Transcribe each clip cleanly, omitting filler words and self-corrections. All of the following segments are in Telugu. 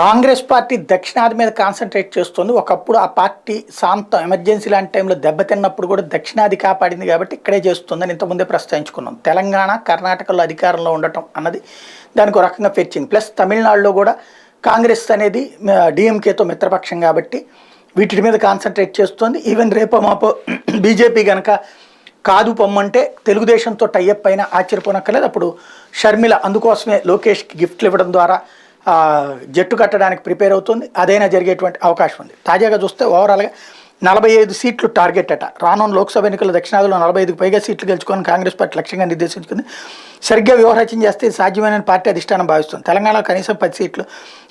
కాంగ్రెస్ పార్టీ దక్షిణాది మీద కాన్సన్ట్రేట్ చేస్తుంది. ఒకప్పుడు ఆ పార్టీ శాంతం ఎమర్జెన్సీ లాంటి టైంలో దెబ్బతిన్నప్పుడు కూడా దక్షిణాది కాపాడింది కాబట్టి ఇక్కడే చేస్తుందని ఇంతకుముందే ప్రస్తావించుకున్నాం. తెలంగాణ, కర్ణాటకలో అధికారంలో ఉండటం అన్నది దానికి ఒక రకంగా పెంచింది. ప్లస్ తమిళనాడులో కూడా కాంగ్రెస్ అనేది డిఎంకేతో మిత్రపక్షం కాబట్టి వీటి మీద కాన్సన్ట్రేట్ చేస్తుంది. ఈవెన్ రేపో మాపో బీజేపీ కనుక కాదు పొమ్మంటే తెలుగుదేశంతో టైఅప్ అయినా ఆశ్చర్యపోనక్కర్లేదు. అప్పుడు షర్మిల అందుకోసమే లోకేష్కి గిఫ్ట్లు ఇవ్వడం ద్వారా జట్టు కట్టడానికి ప్రిపేర్ అవుతుంది. అదైనా జరిగేటువంటి అవకాశం ఉంది. తాజాగా చూస్తే ఓవరాల్గా 45 సీట్లు టార్గెట్ అట. రానున్న లోక్సభ ఎన్నికల దక్షిణాదిలో 45కి పైగా సీట్లు గెలుచుకొని కాంగ్రెస్ పార్టీ లక్ష్యంగా నిర్దేశించుకుంది. సరిగ్గా వ్యూహరచన చేస్తే సాధ్యమైన పార్టీ అధిష్టానం భావిస్తుంది. తెలంగాణలో కనీసం 10 సీట్లు,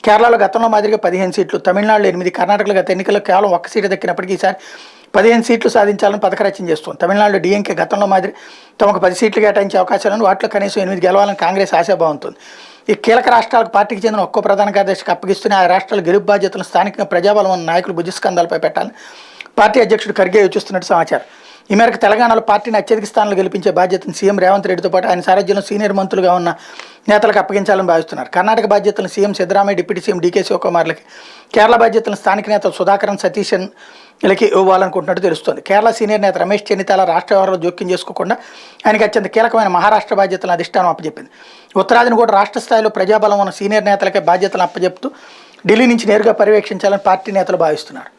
కేరళలో గతంలో మాదిరిగా 15 సీట్లు, తమిళనాడులో 8, కర్ణాటకలో గత ఎన్నికల్లో కేవలం 1 సీటు దక్కినప్పటికీ ఈసారి 15 సీట్లు సాధించాలని పథక రచన చేస్తుంది. తమిళనాడులో డిఎంకే గతంలో మాదిరి తమకు 10 సీట్లు కేటాయించే అవకాశాలను, వాటిలో కనీసం 8 గెలవాలని కాంగ్రెస్ ఆశాభావంతుంది. ఈ కీలక రాష్ట్రాలకు పార్టీకి చెందిన ఒక్కో ప్రధాన కార్యదర్శికి అప్పగిస్తూనే ఆ రాష్ట్రాల గెలుపు బాధ్యతలను స్థానికంగా ప్రజాబలం ఉన్న నాయకులు భుజస్కంధాలపై పెట్టాలని పార్టీ అధ్యక్షుడు ఖర్గే యోచిస్తున్నట్టు సమాచారం. ఈ మేరకు తెలంగాణలో పార్టీని అత్యధిక స్థానాలు గెలిపించే బాధ్యతను సీఎం రేవంత్ రెడ్డితో పాటు ఆయన సారథ్యంలో సీనియర్ మంత్రులుగా ఉన్న నేతలకు అప్పగించాలని భావిస్తున్నారు. కర్ణాటక బాధ్యతలను CM Siddaramaiah, deputy CM DK శివకుమార్లకి, కేరళ బాధ్యతలను స్థానిక నేత సుధాకరన్ సతీశన్లకి ఇవ్వాలనుకుంటున్నట్టు తెలుస్తోంది. కేరళ సీనియర్ నేత రమేష్ చెన్నితాల రాష్ట్ర వ్యవహారంలో జోక్యం చేసుకోకుండా ఆయనకి అత్యంత కీలకమైన మహారాష్ట్ర బాధ్యతలను అధిష్టానం అప్పచెప్పింది. ఉత్తరాదిని కూడా రాష్ట్ర స్థాయిలో ప్రజాబలం ఉన్న సీనియర్ నేతలకే బాధ్యతలను అప్పచెప్తూ ఢిల్లీ నుంచి నేరుగా పర్యవేక్షించాలని పార్టీ నేతలు భావిస్తున్నారు.